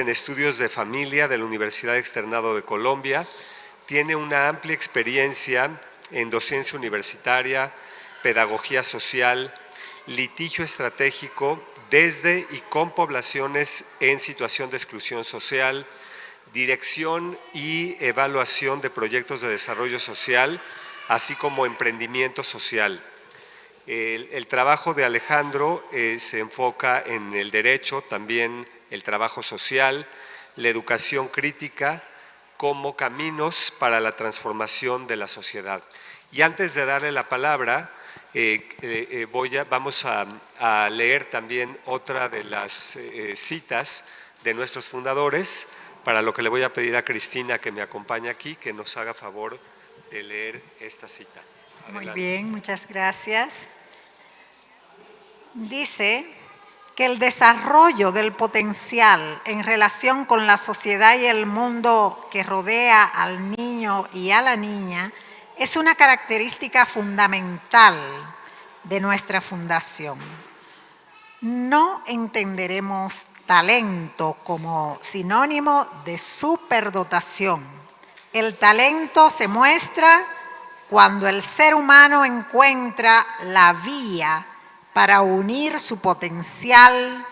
en estudios de familia de la Universidad Externado de Colombia. Tiene una amplia experiencia en docencia universitaria, pedagogía social, litigio estratégico desde y con poblaciones en situación de exclusión social, dirección y evaluación de proyectos de desarrollo social, así como emprendimiento social. El trabajo de Alejandro se enfoca en el derecho, también el trabajo social, la educación crítica como caminos para la transformación de la sociedad. Y antes de darle la palabra, vamos a leer también otra de las citas de nuestros fundadores, para lo que le voy a pedir a Cristina, que me acompañe aquí, que nos haga favor de leer esta cita. Adelante. Muy bien, muchas gracias. Dice que el desarrollo del potencial en relación con la sociedad y el mundo que rodea al niño y a la niña es una característica fundamental de nuestra fundación. No entenderemos talento como sinónimo de superdotación. El talento se muestra cuando el ser humano encuentra la vía para unir su potencial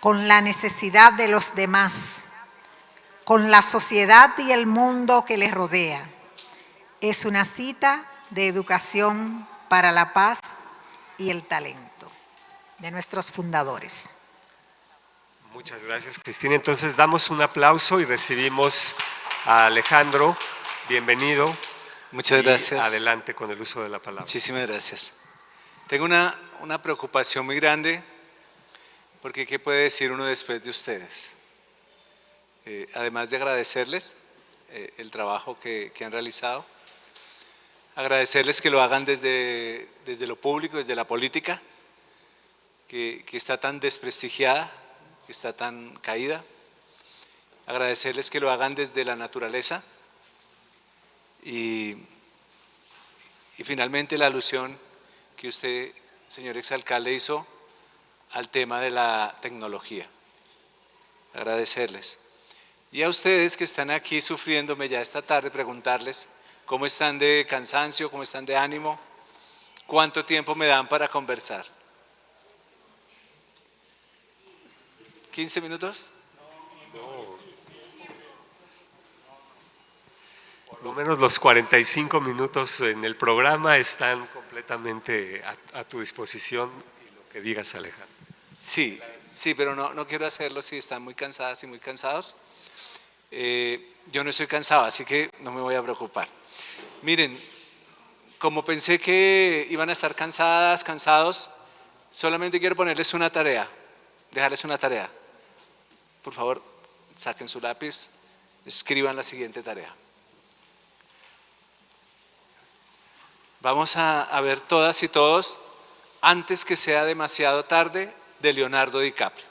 con la necesidad de los demás, con la sociedad y el mundo que les rodea. Es una cita de Educación para la Paz y el Talento, de nuestros fundadores. Muchas gracias, Cristina. Entonces damos un aplauso y recibimos a Alejandro. Bienvenido. Muchas gracias. Adelante con el uso de la palabra. Muchísimas gracias. Tengo una preocupación muy grande, porque ¿qué puede decir uno después de ustedes? Además de agradecerles el trabajo que han realizado, agradecerles que lo hagan desde lo público, desde la política, que está tan desprestigiada, que está tan caída. Agradecerles que lo hagan desde la naturaleza y finalmente la alusión que usted, señor exalcalde, hizo al tema de la tecnología. Agradecerles. Y a ustedes que están aquí sufriéndome ya esta tarde, preguntarles cómo están de cansancio, cómo están de ánimo, cuánto tiempo me dan para conversar. ¿15 minutos? Por lo menos los 45 minutos en el programa están completamente a tu disposición, y lo que digas, Alejandro. Sí, pero no quiero hacerlo si están muy cansadas y muy cansados. Yo no estoy cansado, así que no me voy a preocupar. Miren, como pensé que iban a estar cansados, solamente quiero ponerles una tarea, dejarles una tarea. Por favor, saquen su lápiz, escriban la siguiente tarea. Vamos a ver todas y todos, Antes que sea demasiado tarde, de Leonardo DiCaprio.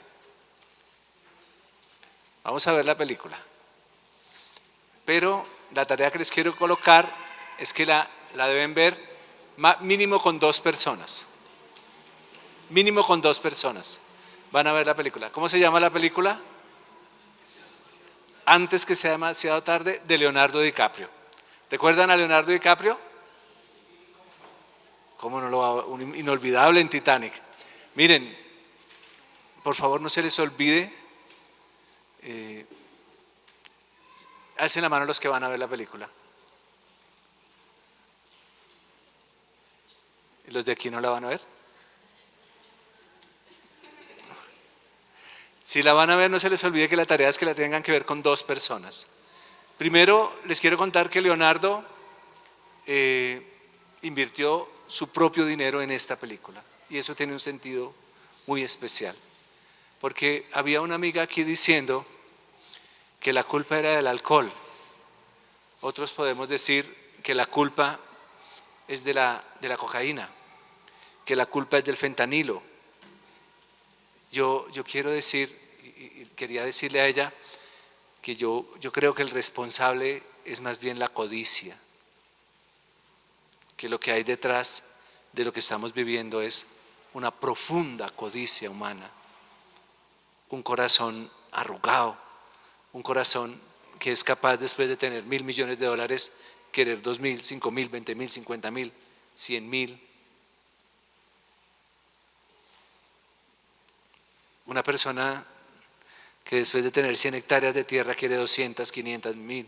Vamos a ver la película. Pero la tarea que les quiero colocar es que la deben ver mínimo con 2 personas. Mínimo con 2 personas. Van a ver la película. ¿Cómo se llama la película? Antes que sea demasiado tarde, de Leonardo DiCaprio. ¿Recuerdan a Leonardo DiCaprio? ¿Cómo no lo va? Un inolvidable en Titanic. Miren, por favor no se les olvide, alcen la mano los que van a ver la película. ¿Y los de aquí no la van a ver? Si la van a ver, no se les olvide que la tarea es que la tengan que ver con 2 personas. Primero, les quiero contar que Leonardo invirtió su propio dinero en esta película, y eso tiene un sentido muy especial, porque había una amiga aquí diciendo que la culpa era del alcohol. Otros podemos decir que la culpa es de la cocaína, que la culpa es del fentanilo. Yo quiero decir, y quería decirle a ella, que yo creo que el responsable es más bien la codicia, que lo que hay detrás de lo que estamos viviendo es una profunda codicia humana, un corazón arrugado, un corazón que es capaz, después de tener $1.000 millones, querer 2.000, 5.000, 20.000, 50.000, 100.000. Una persona que después de tener 100 hectáreas de tierra quiere 200, 500, 1.000.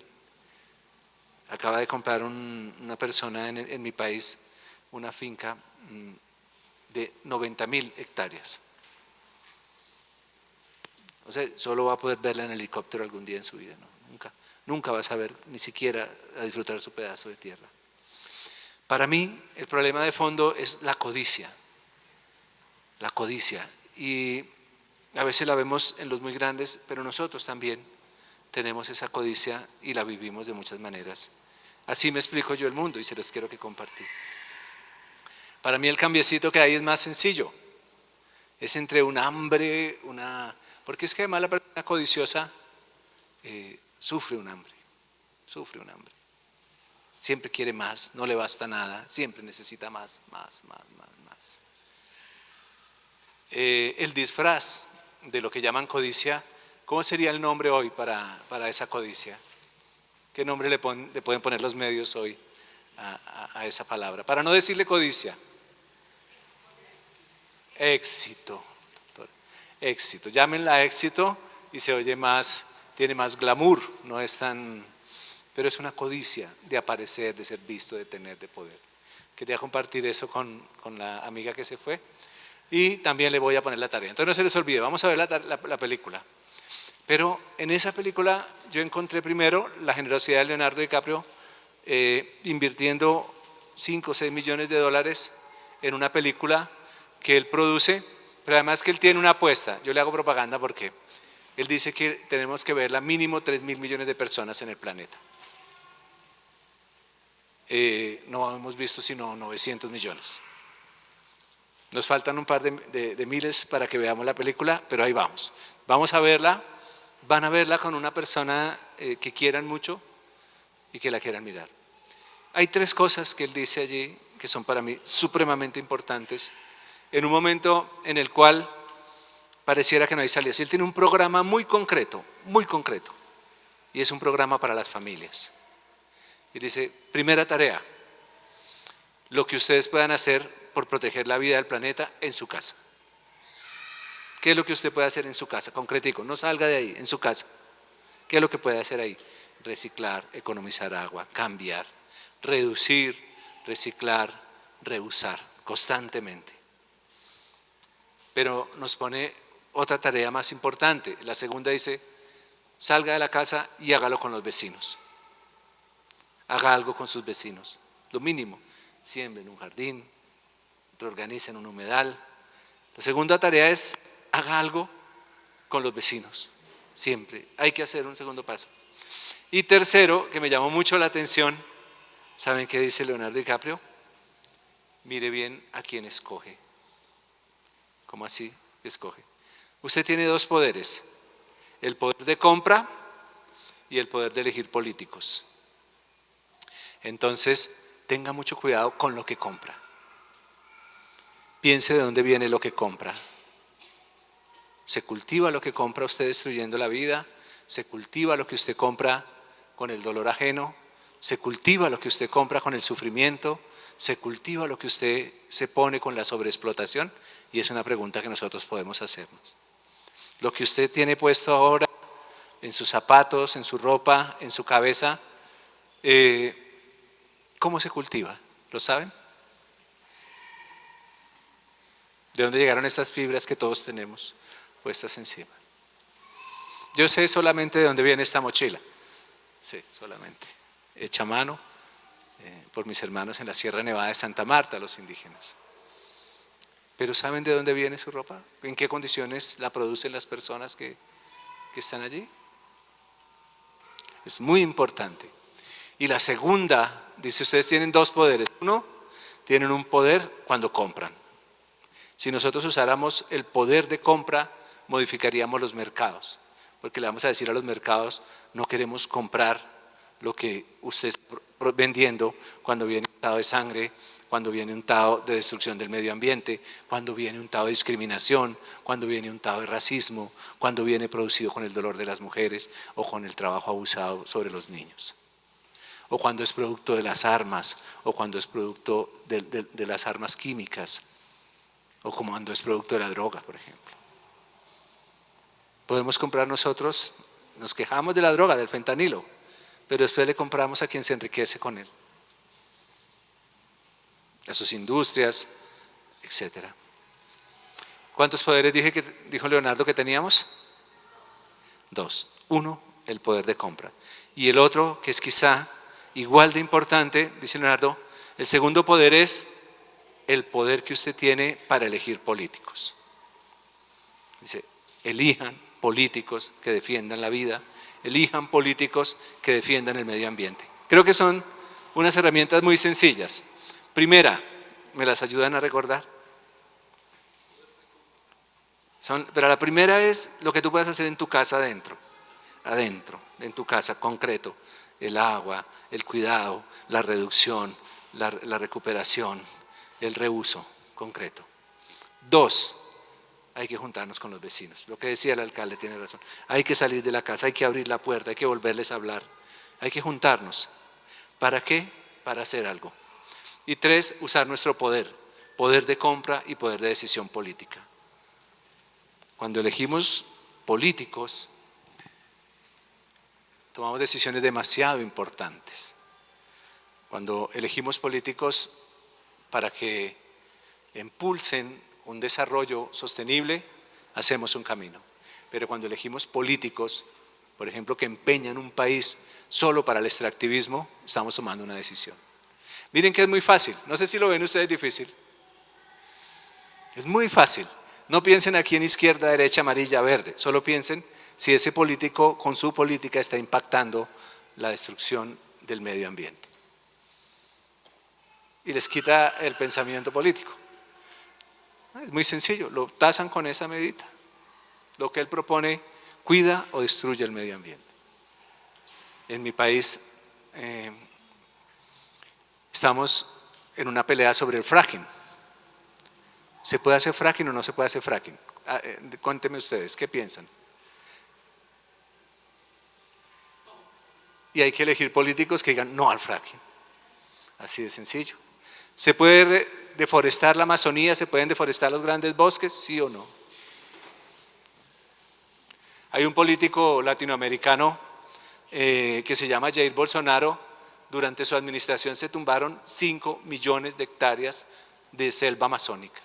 Acaba de comprar una persona en mi país una finca de 90.000 hectáreas. O sea, solo va a poder verla en helicóptero algún día en su vida, ¿no? Nunca vas a ver, ni siquiera a disfrutar su pedazo de tierra. Para mí, el problema de fondo es la codicia. La codicia. Y a veces la vemos en los muy grandes, pero nosotros también tenemos esa codicia y la vivimos de muchas maneras. Así me explico yo el mundo y se los quiero que compartir. Para mí el cambiecito que hay es más sencillo. Es entre un hambre, porque es que además la persona codiciosa sufre un hambre. Siempre quiere más, no le basta nada, siempre necesita más. El disfraz de lo que llaman codicia, ¿cómo sería el nombre hoy para esa codicia? ¿Qué nombre le pueden poner los medios hoy a esa palabra? Para no decirle codicia. Éxito. Éxito. Llámenla éxito y se oye más, tiene más glamour, no es tan, pero es una codicia de aparecer, de ser visto, de tener, de poder. Quería compartir eso con la amiga que se fue y también le voy a poner la tarea. Entonces no se les olvide, vamos a ver la película. Pero en esa película yo encontré primero la generosidad de Leonardo DiCaprio invirtiendo 5 o 6 millones de dólares en una película que él produce, pero además que él tiene una apuesta. Yo le hago propaganda porque él dice que tenemos que verla mínimo 3.000 millones de personas en el planeta. No hemos visto sino 900 millones. Nos faltan un par de miles para que veamos la película, pero ahí vamos. Vamos a verla, van a verla con una persona que quieran mucho y que la quieran mirar. Hay 3 cosas que él dice allí que son para mí supremamente importantes en un momento en el cual pareciera que no hay salidas. Él tiene un programa muy concreto, y es un programa para las familias. Y dice, primera tarea, lo que ustedes puedan hacer por proteger la vida del planeta en su casa. ¿Qué es lo que usted puede hacer en su casa? Concretico, no salga de ahí, en su casa. ¿Qué es lo que puede hacer ahí? Reciclar, economizar agua, cambiar, reducir, reciclar, reusar constantemente. Pero nos pone otra tarea más importante. La segunda dice, salga de la casa y hágalo con los vecinos. Haga algo con sus vecinos. Lo mínimo, siembren un jardín, reorganicen un humedal. La segunda tarea es, haga algo con los vecinos. Siempre hay que hacer un segundo paso. Y tercero, que me llamó mucho la atención, ¿saben qué dice Leonardo DiCaprio? Mire bien a quién escoge. ¿Cómo así que escoge? Usted tiene 2 poderes, el poder de compra y el poder de elegir políticos. Entonces, tenga mucho cuidado con lo que compra. Piense de dónde viene lo que compra. ¿Se cultiva lo que compra usted destruyendo la vida? ¿Se cultiva lo que usted compra con el dolor ajeno? ¿Se cultiva lo que usted compra con el sufrimiento? ¿Se cultiva lo que usted se pone con la sobreexplotación? Y es una pregunta que nosotros podemos hacernos. Lo que usted tiene puesto ahora en sus zapatos, en su ropa, en su cabeza, ¿cómo se cultiva? ¿Lo saben? ¿De dónde llegaron estas fibras que todos tenemos puestas encima? Yo sé solamente de dónde viene esta mochila. Sí, solamente. Hecha a mano por mis hermanos en la Sierra Nevada de Santa Marta, los indígenas. Pero ¿saben de dónde viene su ropa? ¿En qué condiciones la producen las personas que están allí? Es muy importante. Y la segunda, dice, ustedes tienen 2 poderes. Uno, tienen un poder cuando compran. Si nosotros usáramos el poder de compra, modificaríamos los mercados. Porque le vamos a decir a los mercados, no queremos comprar lo que usted está vendiendo cuando viene en estado de sangre, cuando viene untado de destrucción del medio ambiente, cuando viene untado de discriminación, cuando viene untado de racismo, cuando viene producido con el dolor de las mujeres o con el trabajo abusado sobre los niños. O cuando es producto de las armas, o cuando es producto de las armas químicas, o como cuando es producto de la droga, por ejemplo. Podemos comprar nosotros, nos quejamos de la droga, del fentanilo, pero después le compramos a quien se enriquece con él, a sus industrias, etc. ¿Cuántos poderes dijo Leonardo que teníamos? 2. Uno, el poder de compra. Y el otro, que es quizá igual de importante, dice Leonardo, el segundo poder es el poder que usted tiene para elegir políticos. Dice, elijan políticos que defiendan la vida, elijan políticos que defiendan el medio ambiente. Creo que son unas herramientas muy sencillas. Primera, ¿me las ayudan a recordar? Pero la primera es lo que tú puedes hacer en tu casa adentro, en tu casa, concreto. El agua, el cuidado, la reducción, la recuperación, el reuso, concreto. 2, hay que juntarnos con los vecinos. Lo que decía el alcalde tiene razón. Hay que salir de la casa, hay que abrir la puerta, hay que volverles a hablar. Hay que juntarnos. ¿Para qué? Para hacer algo. Y 3, usar nuestro poder de compra y poder de decisión política. Cuando elegimos políticos, tomamos decisiones demasiado importantes. Cuando elegimos políticos para que impulsen un desarrollo sostenible, hacemos un camino. Pero cuando elegimos políticos, por ejemplo, que empeñan un país solo para el extractivismo, estamos tomando una decisión. Miren que es muy fácil, no sé si lo ven ustedes difícil. Es muy fácil. No piensen aquí en izquierda, derecha, amarilla, verde, solo piensen si ese político con su política está impactando la destrucción del medio ambiente. Y les quita el pensamiento político. Es muy sencillo, lo tasan con esa medida. Lo que él propone cuida o destruye el medio ambiente. En mi país estamos en una pelea sobre el fracking. ¿Se puede hacer fracking o no se puede hacer fracking? Cuéntenme ustedes, ¿qué piensan? Y hay que elegir políticos que digan no al fracking. Así de sencillo. ¿Se puede deforestar la Amazonía? ¿Se pueden deforestar los grandes bosques? ¿Sí o no? Hay un político latinoamericano que se llama Jair Bolsonaro. Durante su administración se tumbaron 5 millones de hectáreas de selva amazónica.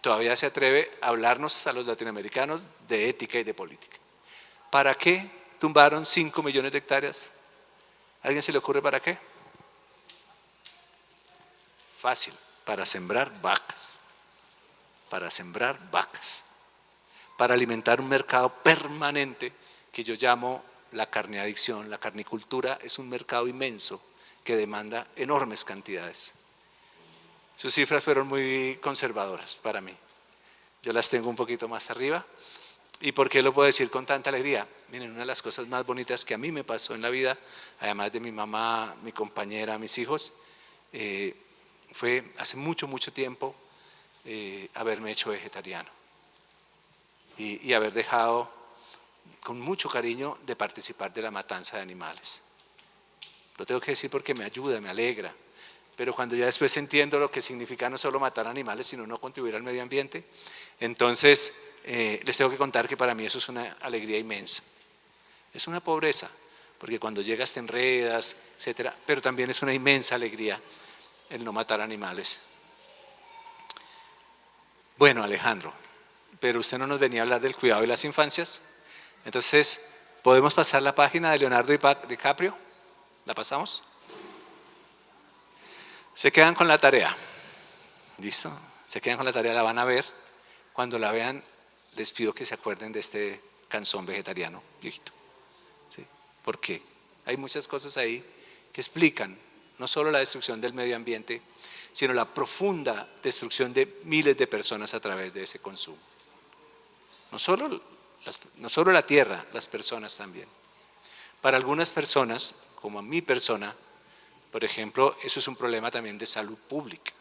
Todavía se atreve a hablarnos a los latinoamericanos de ética y de política. ¿Para qué tumbaron 5 millones de hectáreas? ¿A alguien se le ocurre para qué? Fácil, para sembrar vacas. Para sembrar vacas. Para alimentar un mercado permanente que yo llamo la carneadicción. La carnicultura es un mercado inmenso que demanda enormes cantidades. Sus cifras fueron muy conservadoras para mí. Yo las tengo un poquito más arriba. ¿Y por qué lo puedo decir con tanta alegría? Miren, una de las cosas más bonitas que a mí me pasó en la vida, además de mi mamá, mi compañera, mis hijos, fue hace mucho, mucho tiempo haberme hecho vegetariano y haber dejado con mucho cariño de participar de la matanza de animales. Lo tengo que decir porque me ayuda, me alegra. Pero cuando ya después entiendo lo que significa no solo matar animales, sino no contribuir al medio ambiente, entonces les tengo que contar que para mí eso es una alegría inmensa. Es una pobreza, porque cuando llegas te enredas, etcétera, pero también es una inmensa alegría el no matar animales. Bueno, Alejandro, pero usted no nos venía a hablar del cuidado de las infancias, entonces, ¿podemos pasar la página de Leonardo DiCaprio? ¿La pasamos? Se quedan con la tarea. ¿Listo? Se quedan con la tarea, la van a ver. Cuando la vean, les pido que se acuerden de este canzón vegetariano viejito. ¿Sí? ¿Por qué? Hay muchas cosas ahí que explican no solo la destrucción del medio ambiente, sino la profunda destrucción de miles de personas a través de ese consumo. No solo la tierra, las personas también. Para algunas personas, como a mi persona, Por ejemplo, eso es un problema también de salud pública,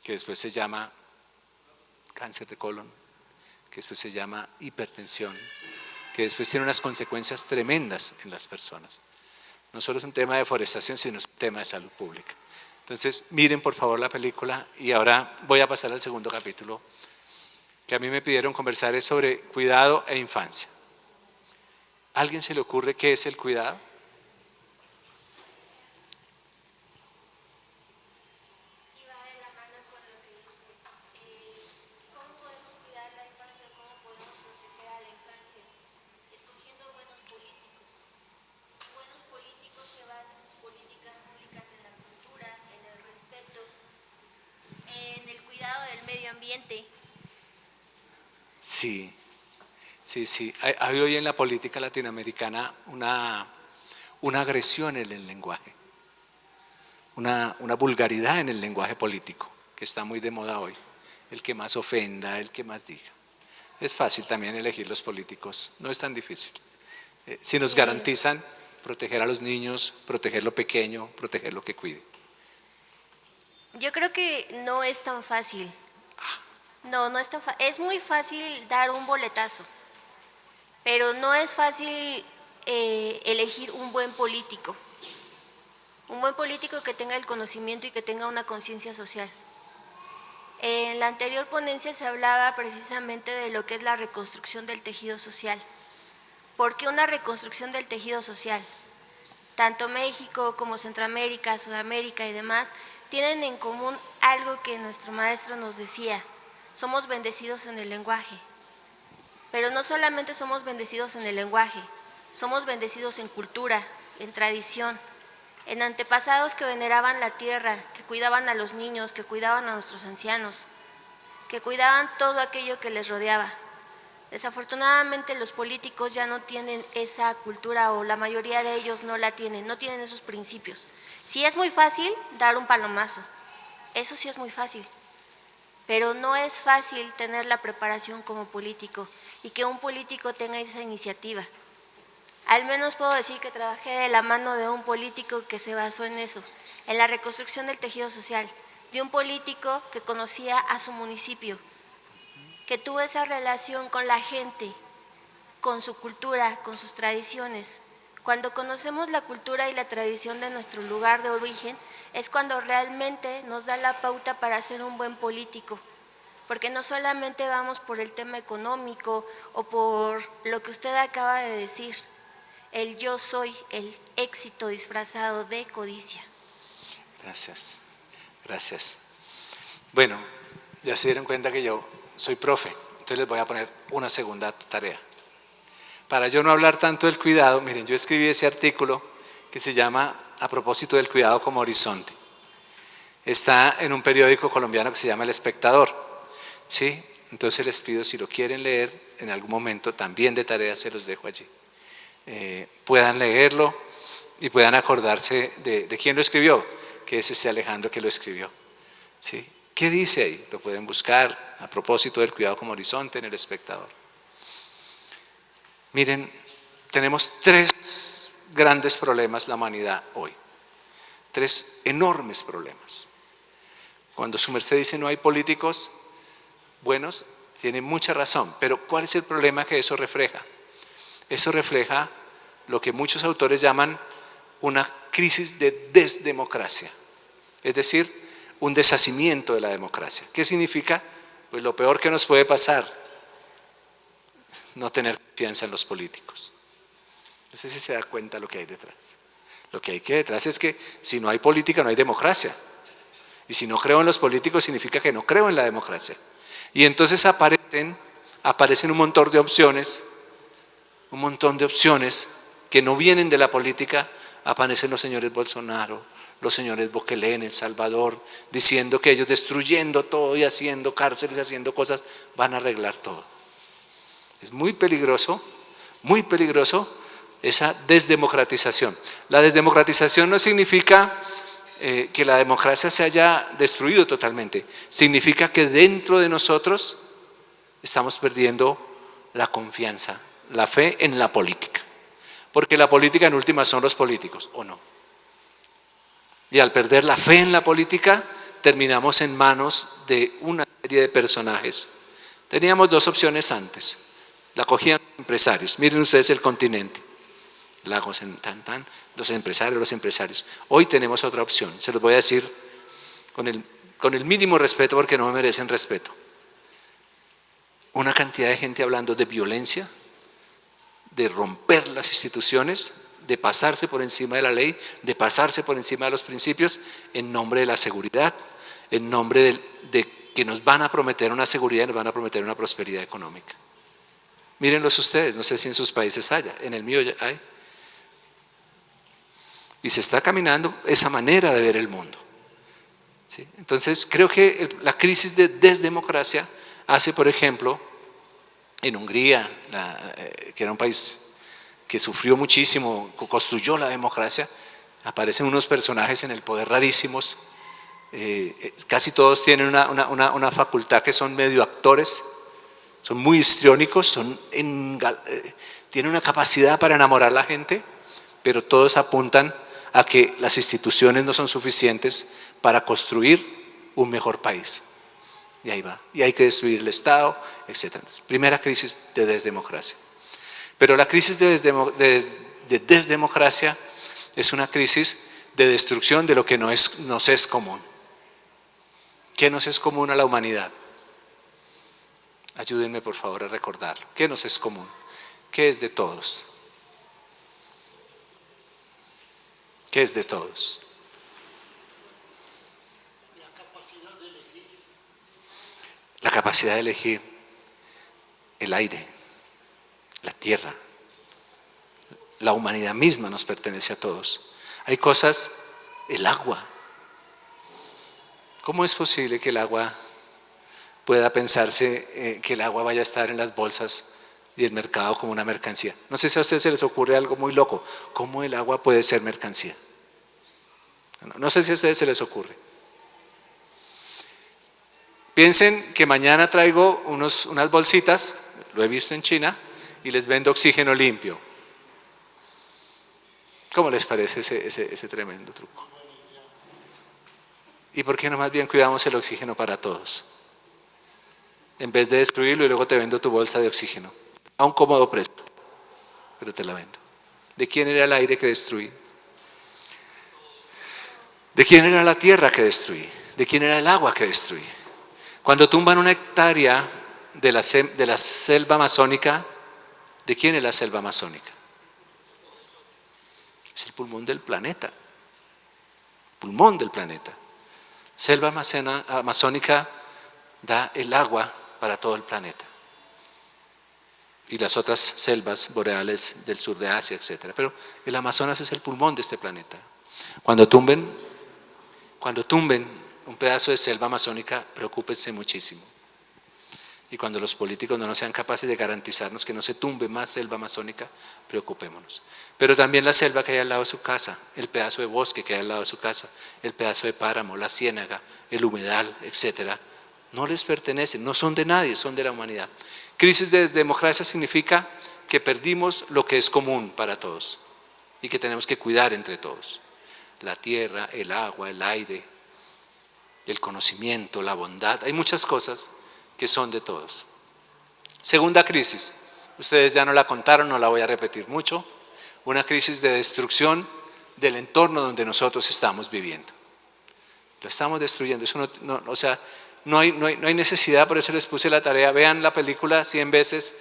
que después se llama cáncer de colon, que después se llama hipertensión, que después tiene unas consecuencias tremendas en las personas. No solo es un tema de deforestación, sino es un tema de salud pública. Entonces, miren por favor la película y ahora voy a pasar al segundo capítulo, que a mí me pidieron conversar es sobre cuidado e infancia. ¿A alguien se le ocurre qué es el cuidado? Sí, sí, sí. Hay hoy en la política latinoamericana una agresión en el lenguaje, una vulgaridad en el lenguaje político, que está muy de moda hoy. El que más ofenda, el que más diga. Es fácil también elegir los políticos, no es tan difícil. Si nos garantizan proteger a los niños, proteger lo pequeño, proteger lo que cuide. Yo creo que no es tan fácil. No es tan fácil. Es muy fácil dar un boletazo, pero no es fácil elegir un buen político. Un buen político que tenga el conocimiento y que tenga una conciencia social. En la anterior ponencia se hablaba precisamente de lo que es la reconstrucción del tejido social. ¿Por qué una reconstrucción del tejido social? Tanto México como Centroamérica, Sudamérica y demás tienen en común algo que nuestro maestro nos decía: somos bendecidos en el lenguaje. Pero no solamente somos bendecidos en el lenguaje, somos bendecidos en cultura, en tradición, en antepasados que veneraban la tierra, que cuidaban a los niños, que cuidaban a nuestros ancianos, que cuidaban todo aquello que les rodeaba. Desafortunadamente los políticos ya no tienen esa cultura, o la mayoría de ellos no la tienen, no tienen esos principios. Sí es muy fácil dar un palomazo, eso sí es muy fácil, pero no es fácil tener la preparación como político y que un político tenga esa iniciativa. Al menos puedo decir que trabajé de la mano de un político que se basó en eso, en la reconstrucción del tejido social, de un político que conocía a su municipio, que tuvo esa relación con la gente, con su cultura, con sus tradiciones. Cuando conocemos la cultura y la tradición de nuestro lugar de origen, es cuando realmente nos da la pauta para ser un buen político, porque no solamente vamos por el tema económico o por lo que usted acaba de decir, el yo soy, el éxito disfrazado de codicia. Gracias, gracias. Bueno, ya se dieron cuenta que yo soy profe, entonces les voy a poner una segunda tarea. Para yo no hablar tanto del cuidado, miren, yo escribí ese artículo que se llama A propósito del cuidado como horizonte. Está en un periódico colombiano que se llama El Espectador, ¿sí? Entonces les pido, si lo quieren leer en algún momento, también de tarea se los dejo allí. Puedan leerlo y puedan acordarse de quién lo escribió, que es este Alejandro que lo escribió, ¿sí? ¿Qué dice ahí? Lo pueden buscar a propósito del cuidado como horizonte en El Espectador. Miren, tenemos 3 grandes problemas la humanidad hoy, 3 enormes problemas. Cuando su merced dice no hay políticos buenos, tiene mucha razón, pero ¿cuál es el problema que eso refleja? Eso refleja lo que muchos autores llaman una crisis de desdemocracia, es decir, un deshacimiento de la democracia. ¿Qué significa? Pues lo peor que nos puede pasar, no tener confianza en los políticos. No sé si se da cuenta lo que hay detrás. Lo que hay detrás es que si no hay política no hay democracia. Y si no creo en los políticos significa que no creo en la democracia. Y entonces aparecen un montón de opciones, que no vienen de la política. Aparecen los señores Bolsonaro, los señores Bukele en El Salvador, diciendo que ellos destruyendo todo y haciendo cárceles, haciendo cosas, van a arreglar todo. Es muy peligroso esa desdemocratización. La desdemocratización no significa que la democracia se haya destruido totalmente, significa que dentro de nosotros estamos perdiendo la confianza, la fe en la política, porque la política en última son los políticos, ¿o no? Y al perder la fe en la política, terminamos en manos de una serie de personajes. Teníamos dos opciones antes. La cogían los empresarios. Miren ustedes el continente. Lagos en tan, los empresarios. Hoy tenemos otra opción. Se los voy a decir con el mínimo respeto porque no me merecen respeto. Una cantidad de gente hablando de violencia, de romper las instituciones, de pasarse por encima de la ley, de pasarse por encima de los principios en nombre de la seguridad, en nombre de que nos van a prometer una seguridad y nos van a prometer una prosperidad económica. Mírenlos ustedes, no sé si en sus países haya, en el mío ya hay. Y se está caminando esa manera de ver el mundo. ¿Sí? Entonces creo que la crisis de desdemocracia hace, por ejemplo, en Hungría, que era un país que sufrió muchísimo, construyó la democracia, aparecen unos personajes en el poder rarísimos, casi todos tienen una facultad que son medio actores, son muy histriónicos, tienen una capacidad para enamorar a la gente, pero todos apuntan a que las instituciones no son suficientes para construir un mejor país. Y ahí va. Y hay que destruir el Estado, etc. Primera crisis de desdemocracia. Pero la crisis de desdemocracia es una crisis de destrucción de lo que nos es común. ¿Qué nos es común a la humanidad? Ayúdenme por favor a recordarlo. ¿Qué nos es común? ¿Qué es de todos? ¿Qué es de todos? La capacidad de elegir el aire, la tierra, la humanidad misma nos pertenece a todos. Hay cosas, el agua. ¿Cómo es posible que el agua pueda pensarse que el agua vaya a estar en las bolsas y el mercado como una mercancía? No sé si a ustedes se les ocurre algo muy loco. ¿Cómo el agua puede ser mercancía? No sé si a ustedes se les ocurre. Piensen que mañana traigo unas bolsitas, lo he visto en China, y les vendo oxígeno limpio. ¿Cómo les parece ese tremendo truco? ¿Y por qué no más bien cuidamos el oxígeno para todos? En vez de destruirlo y luego te vendo tu bolsa de oxígeno, a un cómodo precio, pero te la vendo. ¿De quién era el aire que destruí? ¿De quién era la tierra que destruí? ¿De quién era el agua que destruí? Cuando tumban una hectárea de la selva amazónica, ¿de quién es la selva amazónica? Es el pulmón del planeta. Pulmón del planeta. Selva amazónica da el agua para todo el planeta. Y las otras selvas boreales del sur de Asia, etc. Pero el Amazonas es el pulmón de este planeta. Cuando tumben un pedazo de selva amazónica, preocúpense muchísimo. Y cuando los políticos no sean capaces de garantizarnos que no se tumbe más selva amazónica, preocupémonos. Pero también la selva que hay al lado de su casa, el pedazo de bosque que hay al lado de su casa, el pedazo de páramo, la ciénaga, el humedal, etcétera, no les pertenecen, no son de nadie, son de la humanidad. Crisis de democracia significa que perdimos lo que es común para todos y que tenemos que cuidar entre todos. La tierra, el agua, el aire, el conocimiento, la bondad, hay muchas cosas que son de todos. Segunda crisis, ustedes ya no la contaron, no la voy a repetir mucho, una crisis de destrucción del entorno donde nosotros estamos viviendo. Lo estamos destruyendo, eso no hay necesidad, por eso les puse la tarea, vean la película 100 veces,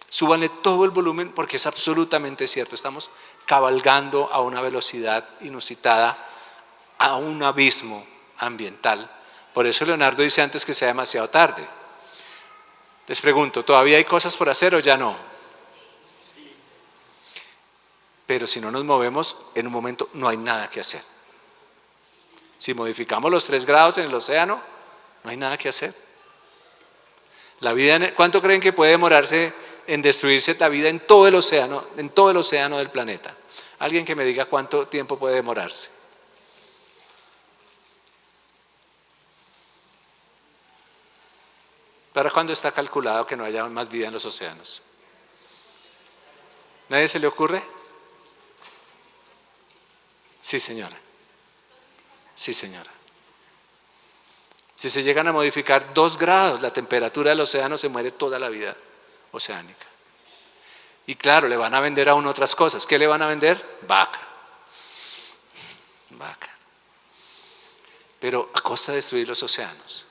súbanle todo el volumen porque es absolutamente cierto, estamos cabalgando a una velocidad inusitada, a un abismo ambiental. Por eso Leonardo dice antes que sea demasiado tarde. Les pregunto, ¿todavía hay cosas por hacer o ya no? Pero si no nos movemos, en un momento no hay nada que hacer. Si modificamos los 3 grados en el océano, no hay nada que hacer. La vida, ¿cuánto creen que puede demorarse en destruirse la vida en todo el océano del planeta? Alguien que me diga cuánto tiempo puede demorarse. ¿Para cuándo está calculado que no haya más vida en los océanos? ¿Nadie se le ocurre? Sí, señora. Sí, señora. Si se llegan a modificar 2 grados la temperatura del océano, se muere toda la vida oceánica. Y claro, le van a vender a uno otras cosas. ¿Qué le van a vender? Vaca. Vaca. Pero a costa de destruir los océanos.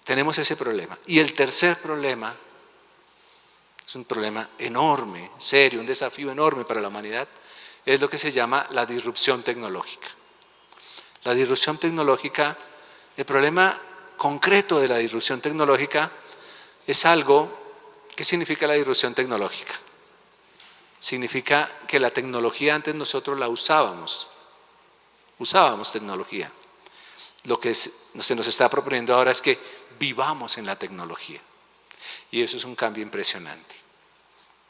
Tenemos ese problema. Y el tercer problema es un problema enorme, serio, un desafío enorme para la humanidad, es lo que se llama la disrupción tecnológica. La disrupción tecnológica, el problema concreto de la disrupción tecnológica es algo. ¿Qué significa la disrupción tecnológica? Significa que la tecnología antes nosotros la usábamos tecnología. Lo que se nos está proponiendo ahora es que vivamos en la tecnología. Y eso es un cambio impresionante.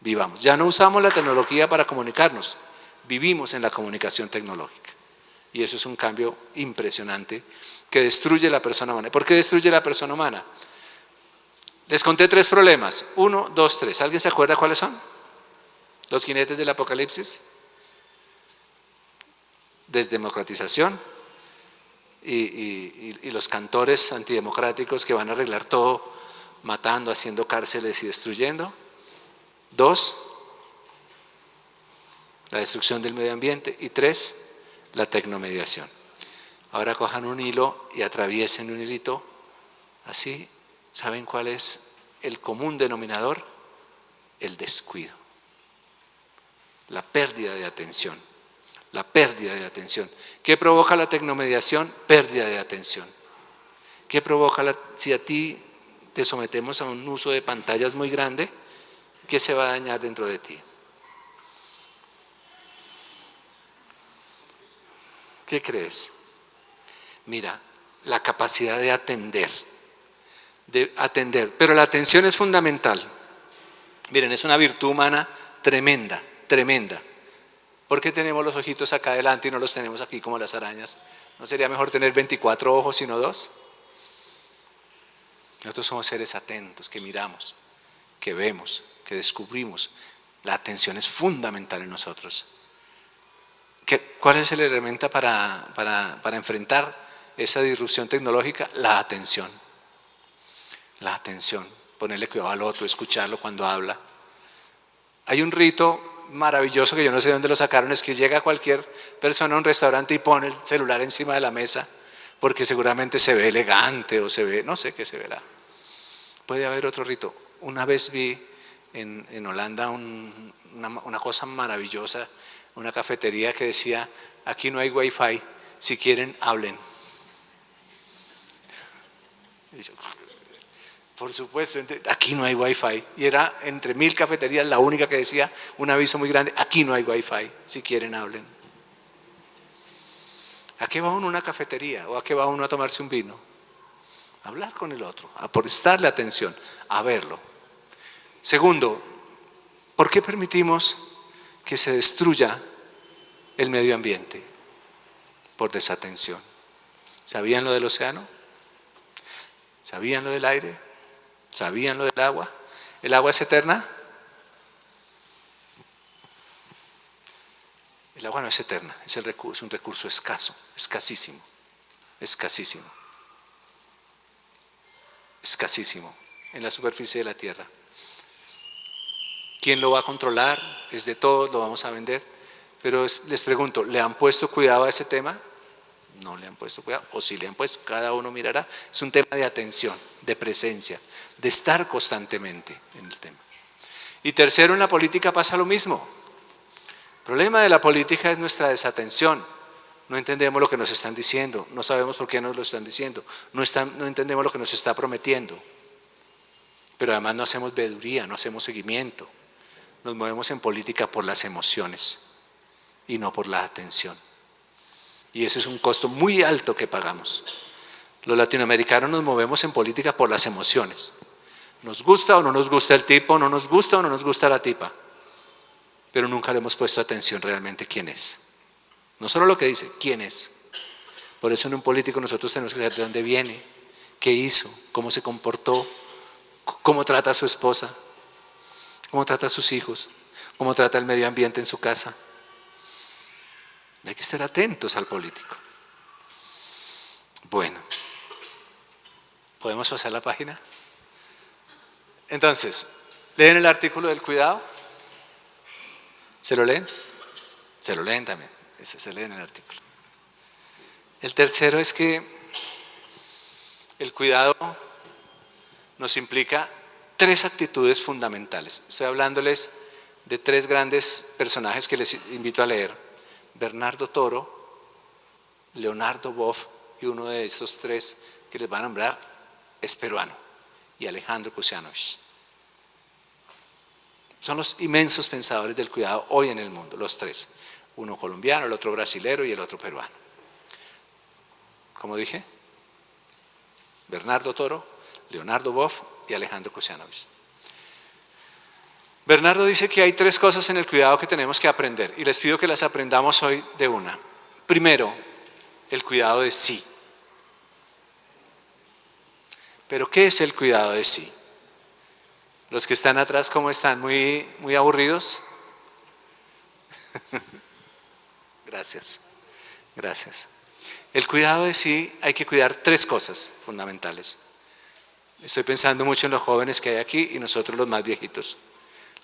Vivamos. Ya no usamos la tecnología para comunicarnos, vivimos en la comunicación tecnológica. Y eso es un cambio impresionante que destruye la persona humana. ¿Por qué destruye la persona humana? Les conté 3 problemas. 1, 2, 3. ¿Alguien se acuerda cuáles son? Los jinetes del apocalipsis. Desdemocratización y los cantores antidemocráticos que van a arreglar todo matando, haciendo cárceles y destruyendo. 2, la destrucción del medio ambiente. Y 3, la tecnomediación. Ahora cojan un hilo y atraviesen un hilito así. ¿Saben cuál es el común denominador? El descuido. La pérdida de atención. La pérdida de atención. ¿Qué provoca la tecnomediación? Pérdida de atención. ¿Qué provoca si a ti te sometemos a un uso de pantallas muy grande? ¿Qué se va a dañar dentro de ti? ¿Qué crees? Mira, la capacidad de atender. Pero la atención es fundamental. Miren, es una virtud humana tremenda, tremenda. ¿Por qué tenemos los ojitos acá adelante y no los tenemos aquí como las arañas? ¿No sería mejor tener 24 ojos sino 2? Nosotros somos seres atentos, que miramos, que vemos, que descubrimos. La atención es fundamental en nosotros. ¿Cuál es el herramienta para enfrentar esa disrupción tecnológica? La atención. La atención, ponerle cuidado al otro, escucharlo cuando habla. Hay un rito maravilloso que yo no sé de dónde lo sacaron, es que llega cualquier persona a un restaurante y pone el celular encima de la mesa, porque seguramente se ve elegante o se ve, no sé qué se verá. Puede haber otro rito. Una vez vi en Holanda una cosa maravillosa, una cafetería que decía: aquí no hay wifi, si quieren hablen. Y yo, por supuesto, aquí no hay wifi. Y era entre 1000 cafeterías la única que decía un aviso muy grande: aquí no hay wifi, si quieren hablen. ¿A qué va uno a una cafetería? ¿O a qué va uno a tomarse un vino? A hablar con el otro, a prestarle atención, a verlo. Segundo, ¿por qué permitimos que se destruya el medio ambiente? Por desatención. ¿Sabían lo del océano? ¿Sabían lo del aire? ¿Sabían lo del agua? ¿El agua es eterna? El agua no es eterna, es un recurso escaso, escasísimo, escasísimo, escasísimo en la superficie de la tierra. ¿Quién lo va a controlar? Es de todos, lo vamos a vender. Pero les pregunto, ¿le han puesto cuidado a ese tema? No le han puesto cuidado, o si le han puesto, cada uno mirará. Es un tema de atención, de presencia, de estar constantemente en el tema. Y tercero, en la política pasa lo mismo. El problema de la política es nuestra desatención. No entendemos lo que nos están diciendo, no sabemos por qué nos lo están diciendo, no entendemos lo que nos está prometiendo. Pero además no hacemos veeduría, no hacemos seguimiento. Nos movemos en política por las emociones y no por la atención. Y ese es un costo muy alto que pagamos. Los latinoamericanos nos movemos en política por las emociones. Nos gusta o no nos gusta el tipo, no nos gusta o no nos gusta la tipa. Pero nunca le hemos puesto atención realmente quién es. No solo lo que dice, quién es. Por eso en un político nosotros tenemos que saber de dónde viene, qué hizo, cómo se comportó, cómo trata a su esposa, cómo trata a sus hijos, cómo trata el medio ambiente en su casa. Hay que estar atentos al político. Bueno, ¿podemos pasar la página? Entonces, ¿leen el artículo del cuidado? ¿Se lo leen? Se lo leen también, ese se lee en el artículo. El tercero es que el cuidado nos implica 3 actitudes fundamentales. Estoy hablándoles de 3 grandes personajes que les invito a leer. Bernardo Toro, Leonardo Boff, y uno de estos 3 que les va a nombrar es peruano, y Alejandro Kusianovich. Son los inmensos pensadores del cuidado hoy en el mundo, los 3. Uno colombiano, el otro brasilero y el otro peruano. Como dije, Bernardo Toro, Leonardo Boff y Alejandro Kusianovich. Bernardo dice que hay 3 cosas en el cuidado que tenemos que aprender, y les pido que las aprendamos hoy de una. Primero, el cuidado de sí. ¿Pero qué es el cuidado de sí? Los que están atrás, ¿cómo están? ¿Muy aburridos? Gracias, gracias. El cuidado de sí, hay que cuidar 3 cosas fundamentales. Estoy pensando mucho en los jóvenes que hay aquí y nosotros los más viejitos.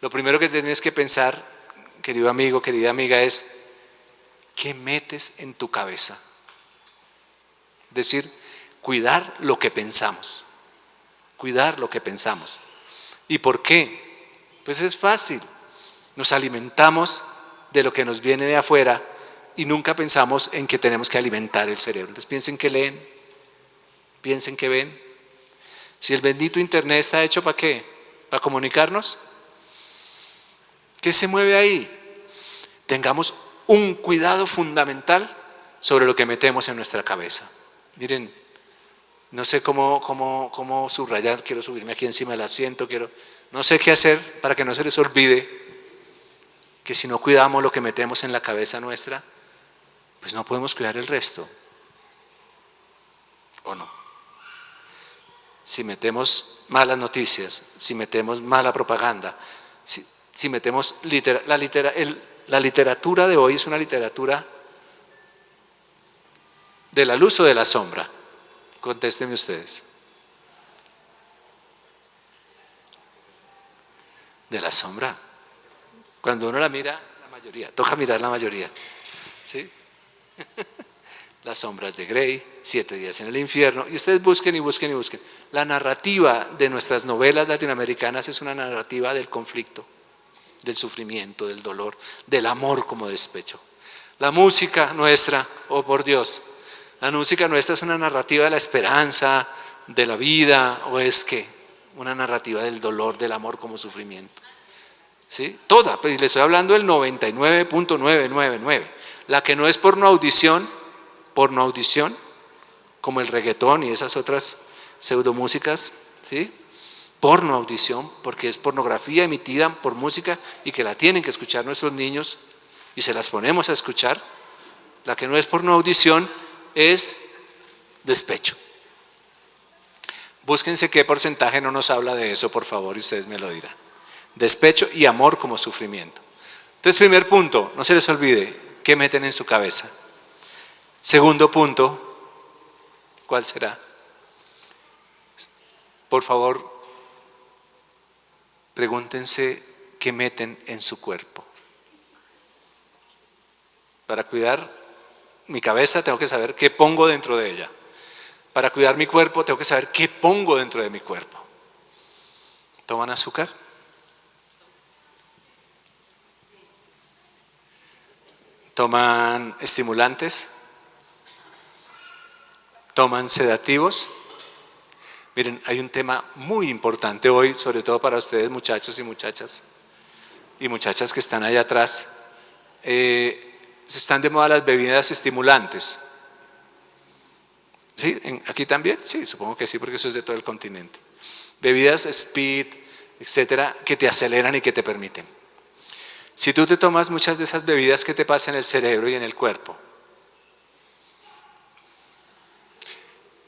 Lo primero que tienes que pensar, querido amigo, querida amiga, es ¿qué metes en tu cabeza? Es decir, cuidar lo que pensamos. Cuidar lo que pensamos. ¿Y por qué? Pues es fácil. Nos alimentamos de lo que nos viene de afuera y nunca pensamos en que tenemos que alimentar el cerebro. Entonces piensen que leen, piensen que ven. Si el bendito internet está hecho ¿para qué? ¿Para comunicarnos? ¿Qué se mueve ahí? Tengamos un cuidado fundamental sobre lo que metemos en nuestra cabeza. Miren, no sé cómo subrayar, quiero subirme aquí encima del asiento, no sé qué hacer para que no se les olvide que si no cuidamos lo que metemos en la cabeza nuestra, pues no podemos cuidar el resto. ¿O no? Si metemos malas noticias, si metemos mala propaganda, si metemos la literatura de hoy es una literatura de la luz o de la sombra. Contéstenme ustedes. De la sombra. Cuando uno la mira, la mayoría, toca mirar la mayoría. ¿Sí? Las sombras de Grey, 7 días en el infierno, y ustedes busquen y busquen y busquen. La narrativa de nuestras novelas latinoamericanas es una narrativa del conflicto, del sufrimiento, del dolor, del amor como despecho. La música nuestra, oh por Dios, la música nuestra es una narrativa de la esperanza, de la vida, o es que una narrativa del dolor, del amor como sufrimiento. ¿Sí? Toda, pero le estoy hablando del 99.999. La que no es porno audición, como el reggaetón y esas otras pseudomúsicas, ¿sí? Porno audición, porque es pornografía emitida por música y que la tienen que escuchar nuestros niños y se las ponemos a escuchar. La que no es porno audición es despecho. Búsquense qué porcentaje no nos habla de eso, por favor, y ustedes me lo dirán. Despecho y amor como sufrimiento. Entonces, primer punto, no se les olvide, ¿qué meten en su cabeza? Segundo punto, ¿cuál será? Por favor, pregúntense qué meten en su cuerpo. Para cuidar mi cabeza tengo que saber qué pongo dentro de ella. Para cuidar mi cuerpo tengo que saber qué pongo dentro de mi cuerpo. ¿Toman azúcar? ¿Toman estimulantes? ¿Toman sedativos? Miren, hay un tema muy importante hoy, sobre todo para ustedes muchachos y muchachas que están allá atrás. Se están de moda las bebidas estimulantes. ¿Sí? ¿Aquí también? Sí, supongo que sí, porque eso es de todo el continente. Bebidas speed, etcétera, que te aceleran y que te permiten. Si tú te tomas muchas de esas bebidas, ¿qué te pasa en el cerebro y en el cuerpo?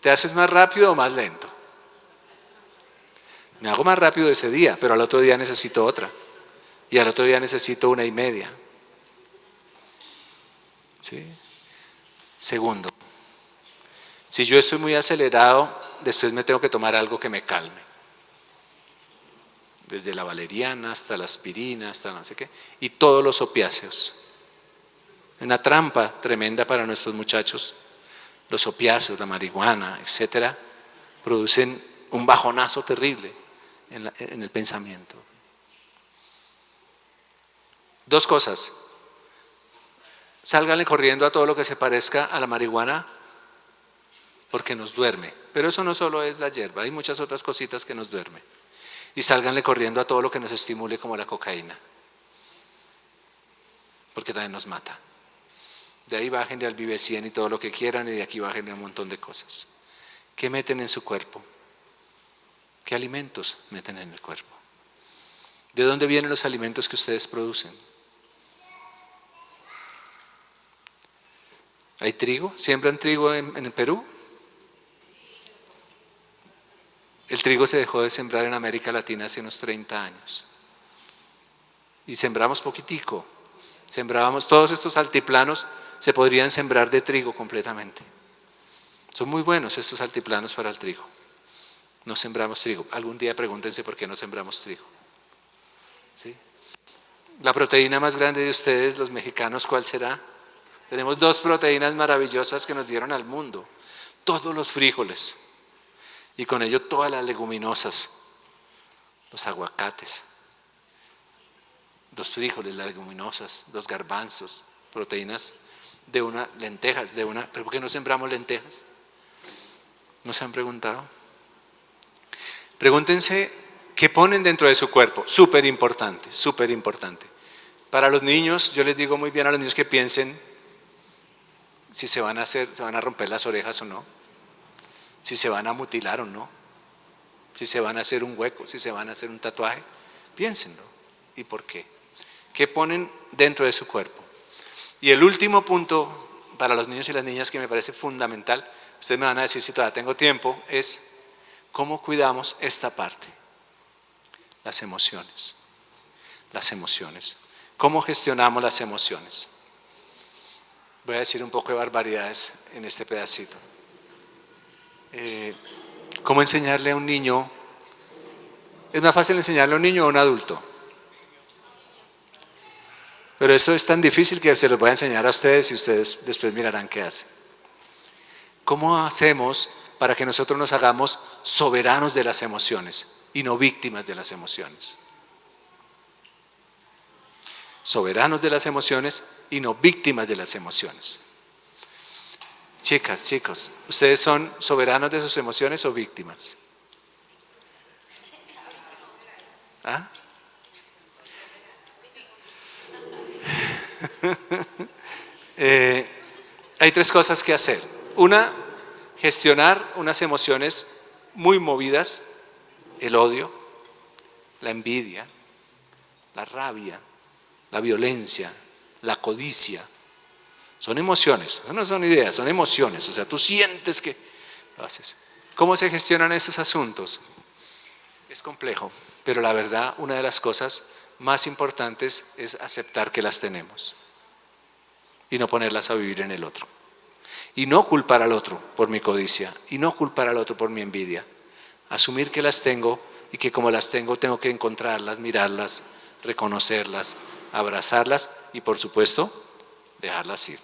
¿Te haces más rápido o más lento? Me hago más rápido ese día, pero al otro día necesito otra. Y al otro día necesito 1:30. ¿Sí? Segundo, Si yo estoy muy acelerado, después me tengo que tomar algo que me calme. Desde la valeriana hasta la aspirina, hasta no sé qué, y todos los opiáceos. Una trampa tremenda para nuestros muchachos. Los opiáceos, la marihuana, etcétera, producen un bajonazo terrible en el pensamiento. Dos cosas. Sálganle corriendo a todo lo que se parezca a la marihuana porque nos duerme. Pero eso no solo es la hierba, hay muchas otras cositas que nos duermen. Y sálganle corriendo a todo lo que nos estimule como la cocaína, porque también nos mata. De ahí bájenle al Vive 100 y todo lo que quieran, y de aquí bájenle a un montón de cosas. ¿Qué meten en su cuerpo? ¿Qué alimentos meten en el cuerpo? ¿De dónde vienen los alimentos que ustedes producen? ¿Hay trigo? ¿Siembran trigo en el Perú? El trigo se dejó de sembrar en América Latina hace unos 30 años. Y sembramos poquitico. Sembrábamos todos estos altiplanos, se podrían sembrar de trigo completamente. Son muy buenos estos altiplanos para el trigo. No sembramos trigo. Algún día pregúntense por qué no sembramos trigo. ¿Sí? La proteína más grande de ustedes, los mexicanos, ¿cuál será? Tenemos 2 proteínas maravillosas que nos dieron al mundo. Todos los frijoles. Y con ello todas las leguminosas, los aguacates, los frijoles, las leguminosas, los garbanzos, proteínas de una, lentejas de una. ¿Pero por qué no sembramos lentejas? ¿No se han preguntado? Pregúntense qué ponen dentro de su cuerpo. Súper importante, súper importante. Para los niños, yo les digo muy bien a los niños que piensen si se van a romper las orejas o no. Si se van a mutilar o no, si se van a hacer un hueco, si se van a hacer un tatuaje, piénsenlo. ¿Y por qué? ¿Qué ponen dentro de su cuerpo? Y el último punto para los niños y las niñas que me parece fundamental, ustedes me van a decir si todavía tengo tiempo, es cómo cuidamos esta parte, las emociones. Las emociones. ¿Cómo gestionamos las emociones? Voy a decir un poco de barbaridades en este pedacito. ¿Cómo enseñarle a un niño? ¿Es más fácil enseñarle a un niño o a un adulto? Pero esto es tan difícil que se los voy a enseñar a ustedes y ustedes después mirarán qué hacen. ¿Cómo hacemos para que nosotros nos hagamos soberanos de las emociones y no víctimas de las emociones? Soberanos de las emociones y no víctimas de las emociones. Chicas, chicos, ¿ustedes son soberanos de sus emociones o víctimas? ¿Ah? Hay 3 cosas que hacer. Una, gestionar unas emociones muy movidas, el odio, la envidia, la rabia, la violencia, la codicia. Son emociones, no son ideas, son emociones. O sea, tú sientes que lo haces. ¿Cómo se gestionan esos asuntos? Es complejo, pero la verdad, una de las cosas más importantes es aceptar que las tenemos y no ponerlas a vivir en el otro. Y no culpar al otro por mi codicia, y no culpar al otro por mi envidia. Asumir que las tengo y que como las tengo, tengo que encontrarlas, mirarlas, reconocerlas, abrazarlas y por supuesto, dejarlas ir.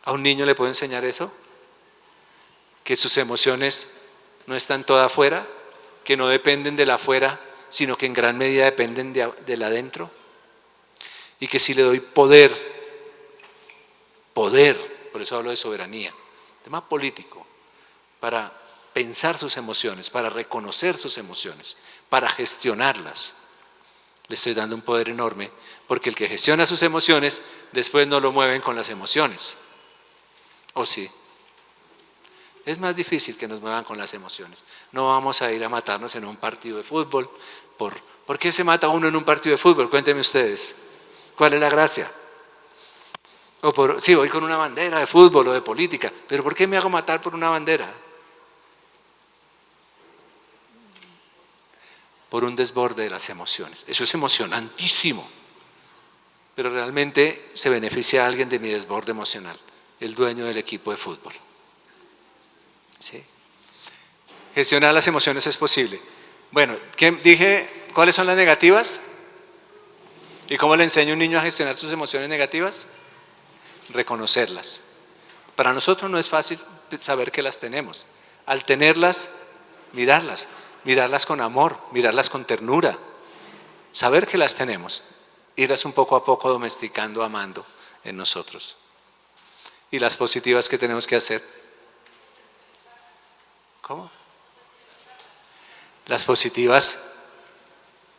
¿A un niño le puedo enseñar eso? Que sus emociones no están todas afuera, que no dependen de la afuera, sino que en gran medida dependen de la adentro. Y que si le doy poder, por eso hablo de soberanía, tema político, para pensar sus emociones, para reconocer sus emociones, para gestionarlas, le estoy dando un poder enorme, porque el que gestiona sus emociones, después no lo mueven con las emociones. ¿O sí? Es más difícil que nos muevan con las emociones. No vamos a ir a matarnos en un partido de fútbol. ¿Por qué se mata uno en un partido de fútbol? Cuéntenme ustedes. ¿Cuál es la gracia? Sí, voy con una bandera de fútbol o de política, pero ¿por qué me hago matar por una bandera? Por un desborde de las emociones. Eso es emocionantísimo. Pero realmente se beneficia a alguien de mi desborde emocional, el dueño del equipo de fútbol. ¿Sí? Gestionar las emociones es posible. Bueno, dije, ¿cuáles son las negativas? ¿Y cómo le enseño a un niño a gestionar sus emociones negativas? Reconocerlas. Para nosotros no es fácil saber que las tenemos. Al tenerlas, mirarlas con amor, mirarlas con ternura, saber que las tenemos, irlas un poco a poco domesticando, amando en nosotros. ¿Y las positivas que tenemos que hacer? ¿Cómo? Las positivas,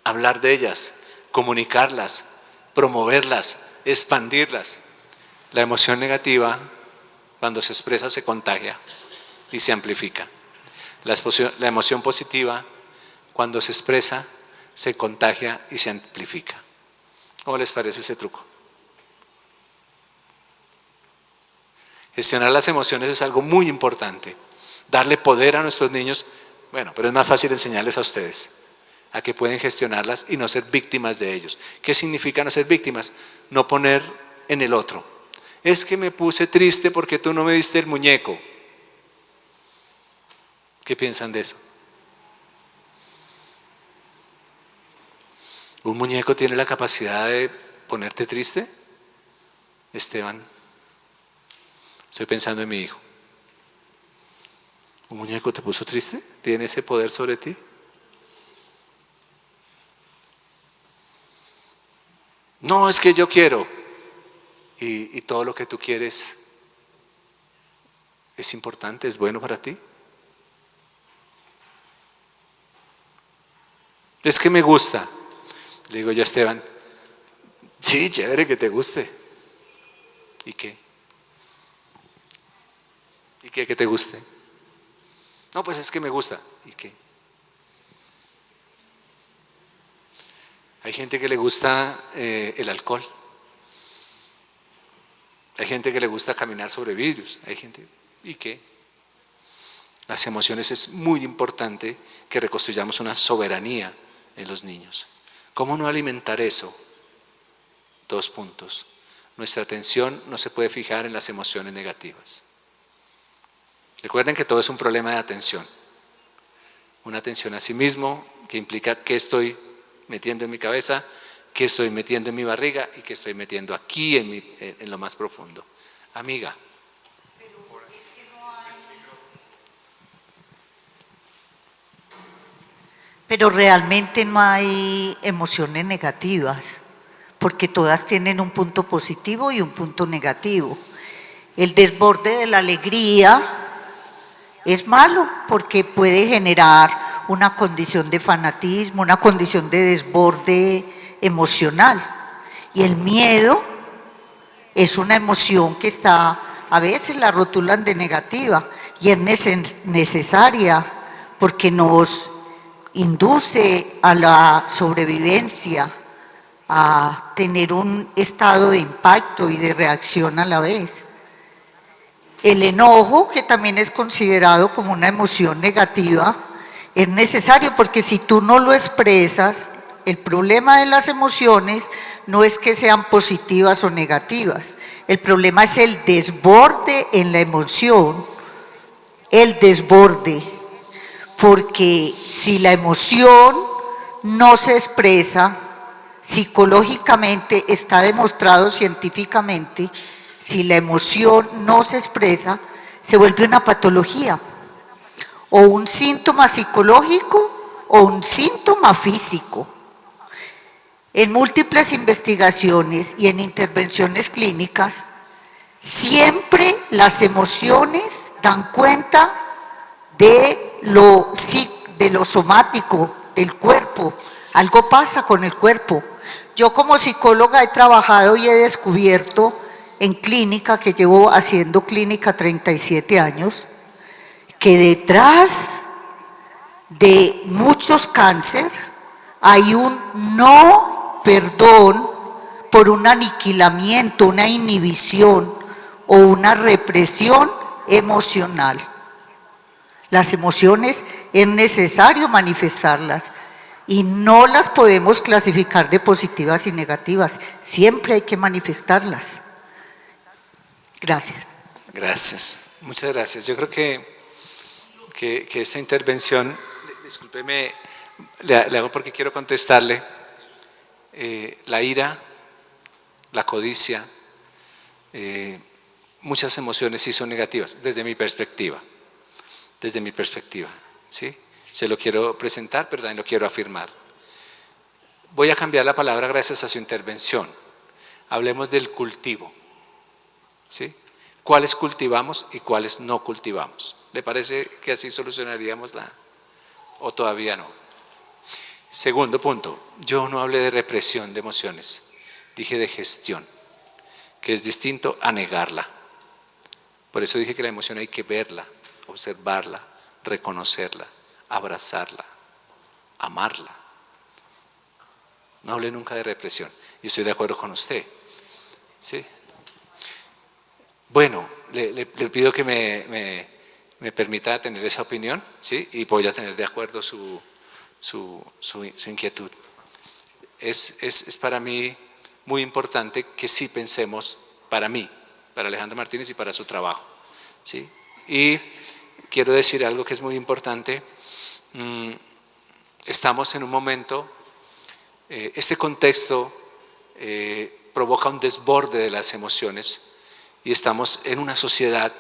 hablar de ellas, comunicarlas, promoverlas, expandirlas. La emoción negativa, cuando se expresa, se contagia y se amplifica. La emoción positiva, cuando se expresa, se contagia y se amplifica. ¿Cómo les parece ese truco? Gestionar las emociones es algo muy importante. Darle poder a nuestros niños, bueno, pero es más fácil enseñarles a ustedes a que pueden gestionarlas y no ser víctimas de ellos. ¿Qué significa no ser víctimas? No poner en el otro. Es que me puse triste porque tú no me diste el muñeco. ¿Qué piensan de eso? ¿Un muñeco tiene la capacidad de ponerte triste? Esteban, estoy pensando en mi hijo. ¿Un muñeco te puso triste? ¿Tiene ese poder sobre ti? No, es que yo quiero. Y todo lo que tú quieres es importante, es bueno para ti. Es que me gusta. Le digo yo a Esteban, sí, chévere que te guste. ¿Y qué? ¿Y qué que te guste? No, pues es que me gusta. ¿Y qué? Hay gente que le gusta el alcohol. Hay gente que le gusta caminar sobre vidrios. Hay gente, ¿y qué? Las emociones es muy importante que reconstruyamos una soberanía en los niños. ¿Cómo no alimentar eso? 2 puntos. Nuestra atención no se puede fijar en las emociones negativas. Recuerden que todo es un problema de atención. Una atención a sí mismo que implica qué estoy metiendo en mi cabeza, qué estoy metiendo en mi barriga y qué estoy metiendo aquí en lo más profundo. Amiga. Pero realmente no hay emociones negativas, porque todas tienen un punto positivo y un punto negativo. El desborde de la alegría es malo porque puede generar una condición de fanatismo, una condición de desborde emocional. Y el miedo es una emoción que está, a veces la rotulan de negativa y es necesaria porque nos induce a la sobrevivencia, a tener un estado de impacto y de reacción a la vez. El enojo, que también es considerado como una emoción negativa, es necesario porque si tú no lo expresas, el problema de las emociones no es que sean positivas o negativas, el problema es el desborde en la emoción, el desborde, porque si la emoción no se expresa, psicológicamente está demostrado científicamente, si la emoción no se expresa, se vuelve una patología, o un síntoma psicológico o un síntoma físico. En múltiples investigaciones y en intervenciones clínicas, siempre las emociones dan cuenta de lo somático, del cuerpo. Algo pasa con el cuerpo. Yo como psicóloga he trabajado y he descubierto en clínica, que llevo haciendo clínica 37 años, que detrás de muchos cánceres hay un no perdón por un aniquilamiento, una inhibición o una represión emocional. Las emociones es necesario manifestarlas y no las podemos clasificar de positivas y negativas, siempre hay que manifestarlas. Gracias. Gracias, muchas gracias. Yo creo que que esta intervención, discúlpeme, le hago porque quiero contestarle, la ira, la codicia, muchas emociones sí son negativas, desde mi perspectiva, ¿sí? Se lo quiero presentar, pero también lo quiero afirmar. Voy a cambiar la palabra gracias a su intervención. Hablemos del cultivo, ¿sí? ¿Cuáles cultivamos y cuáles no cultivamos? ¿Le parece que así solucionaríamos o todavía no? Segundo punto, yo no hablé de represión de emociones, dije de gestión, que es distinto a negarla. Por eso dije que la emoción hay que verla, observarla, reconocerla, abrazarla, amarla. No hablé nunca de represión y estoy de acuerdo con usted, ¿sí? Bueno, le pido que me permita tener esa opinión, ¿sí? Y voy a tener de acuerdo su inquietud. Es para mí muy importante que sí pensemos, para mí, para Alejandra Martínez y para su trabajo, ¿sí? Y quiero decir algo que es muy importante. Estamos en un momento, este contexto provoca un desborde de las emociones y estamos en una sociedad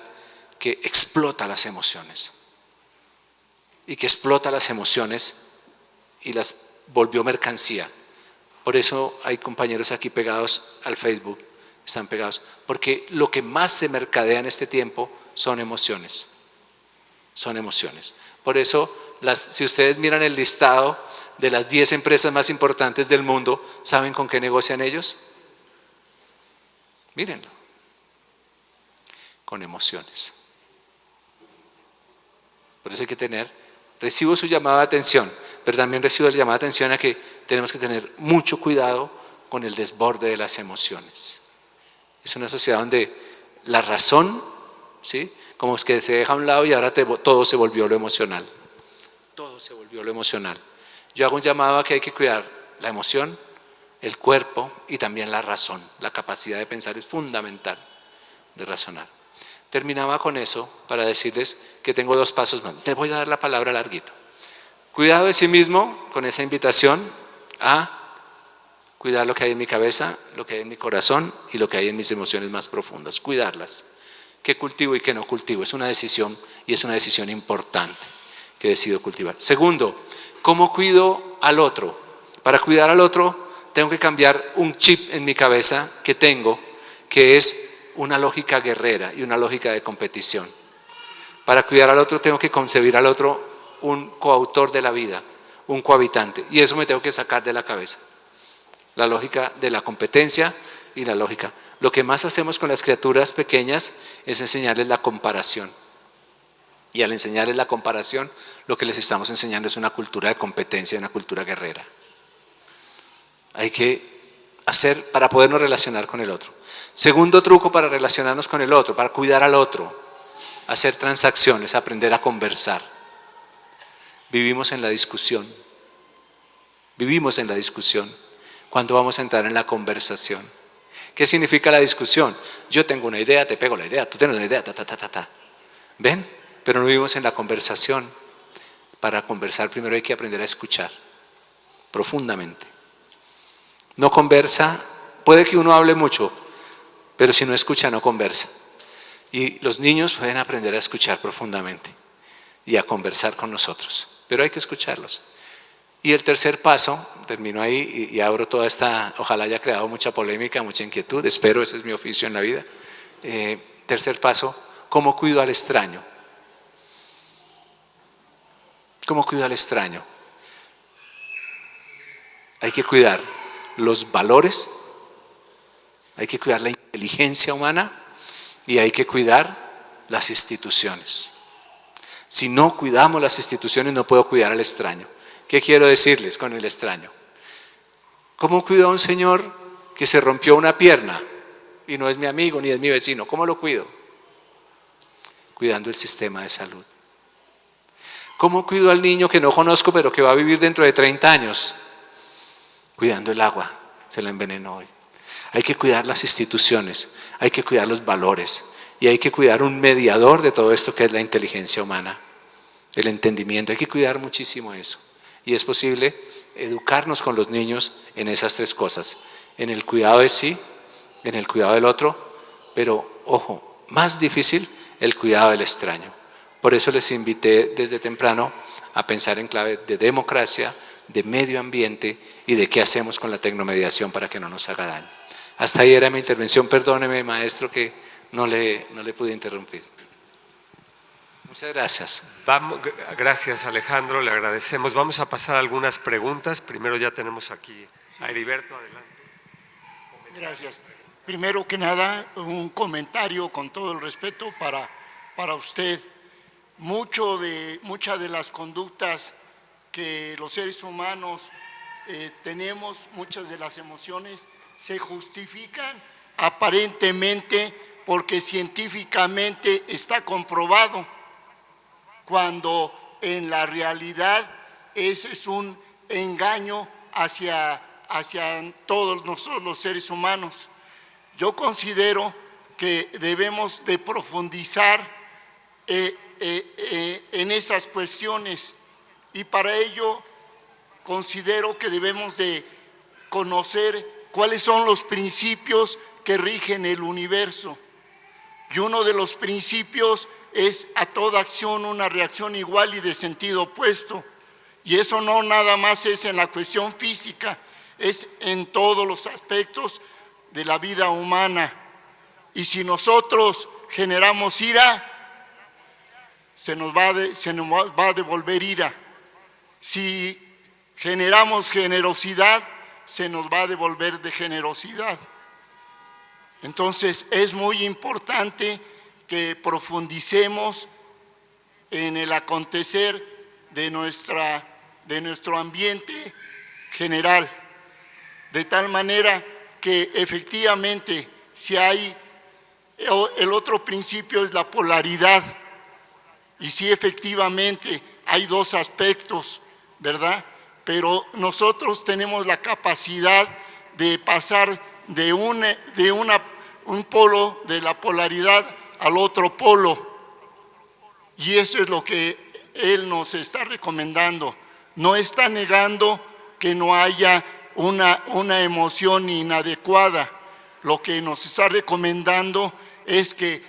que explota las emociones y que explota las emociones y las volvió mercancía. Por eso hay compañeros aquí pegados al Facebook, están pegados, porque lo que más se mercadea en este tiempo son emociones. Son emociones. Por eso, si ustedes miran el listado de las 10 empresas más importantes del mundo, ¿saben con qué negocian ellos? Mírenlo. Con emociones. Por eso hay que recibo su llamada de atención, pero también recibo la llamada de atención a que tenemos que tener mucho cuidado con el desborde de las emociones. Es una sociedad donde la razón, ¿sí?, como es que se deja a un lado y ahora todo se volvió lo emocional. Todo se volvió lo emocional. Yo hago un llamado a que hay que cuidar la emoción, el cuerpo y también la razón. La capacidad de pensar es fundamental, de razonar. Terminaba con eso para decirles que tengo 2 pasos más. Les voy a dar la palabra larguito. Cuidado de sí mismo con esa invitación a cuidar lo que hay en mi cabeza, lo que hay en mi corazón y lo que hay en mis emociones más profundas. Cuidarlas. ¿Qué cultivo y qué no cultivo? Es una decisión y es una decisión importante que decido cultivar. Segundo, ¿cómo cuido al otro? Para cuidar al otro tengo que cambiar un chip en mi cabeza que tengo, que es una lógica guerrera y una lógica de competición. Para cuidar al otro tengo que concebir al otro un coautor de la vida, un cohabitante, y eso me tengo que sacar de la cabeza. La lógica de la competencia y la lógica. Lo que más hacemos con las criaturas pequeñas es enseñarles la comparación. Y al enseñarles la comparación, lo que les estamos enseñando es una cultura de competencia, una cultura guerrera. Hay que hacer para podernos relacionar con el otro. Segundo truco para relacionarnos con el otro, para cuidar al otro, hacer transacciones, aprender a conversar. Vivimos en la discusión. Vivimos en la discusión. ¿Cuándo vamos a entrar en la conversación? ¿Qué significa la discusión? Yo tengo una idea, te pego la idea, tú tienes una idea, ¿Ven? Pero no vivimos en la conversación. Para conversar primero hay que aprender a escuchar profundamente. No conversa, puede que uno hable mucho, pero si no escucha no conversa. Y los niños pueden aprender a escuchar profundamente y a conversar con nosotros, pero hay que escucharlos. Y el tercer paso, termino ahí y abro toda esta, ojalá haya creado mucha polémica, mucha inquietud, espero, ese es mi oficio en la vida. Tercer paso, ¿cómo cuido al extraño? ¿Cómo cuido al extraño? Hay que cuidar los valores, hay que cuidar la inteligencia humana y hay que cuidar las instituciones. Si no cuidamos las instituciones no puedo cuidar al extraño. ¿Qué quiero decirles con el extraño? ¿Cómo cuido a un señor que se rompió una pierna y no es mi amigo ni es mi vecino? ¿Cómo lo cuido? Cuidando el sistema de salud. ¿Cómo cuido al niño que no conozco pero que va a vivir dentro de 30 años? Cuidando el agua, se la envenenó hoy. Hay que cuidar las instituciones, hay que cuidar los valores y hay que cuidar un mediador de todo esto que es la inteligencia humana. el entendimiento. Hay que cuidar muchísimo eso. Y es posible educarnos con los niños en esas tres cosas, en el cuidado de sí, en el cuidado del otro, pero ojo, más difícil el cuidado del extraño. Por eso les invité desde temprano a pensar en clave de democracia, de medio ambiente y de qué hacemos con la tecnomediación para que no nos haga daño. Hasta ahí era mi intervención. Perdóneme, maestro, que no le pude interrumpir. Muchas gracias. Gracias, Alejandro, le agradecemos. Vamos a pasar a algunas preguntas. Primero ya tenemos aquí a Heriberto, adelante. Gracias. Primero que nada, un comentario con todo el respeto para usted. Muchas de las conductas que los seres humanos tenemos, muchas de las emociones, se justifican aparentemente porque científicamente está comprobado, cuando en la realidad ese es un engaño hacia todos nosotros los seres humanos. Yo considero que debemos de profundizar en esas cuestiones, y para ello considero que debemos de conocer cuáles son los principios que rigen el universo. Y uno de los principios es: a toda acción una reacción igual y de sentido opuesto. Y eso no nada más es en la cuestión física, es en todos los aspectos de la vida humana. Y si nosotros generamos ira, se nos va a devolver ira. Si generamos generosidad, se nos va a devolver de generosidad. Entonces es muy importante que profundicemos en el acontecer de nuestro ambiente general, de tal manera que efectivamente, si hay el otro principio es la polaridad, y sí, efectivamente hay dos aspectos, ¿verdad? Pero nosotros tenemos la capacidad de pasar de un polo de la polaridad al otro polo, y eso es lo que él nos está recomendando. No está negando que no haya una emoción inadecuada. Lo que nos está recomendando es que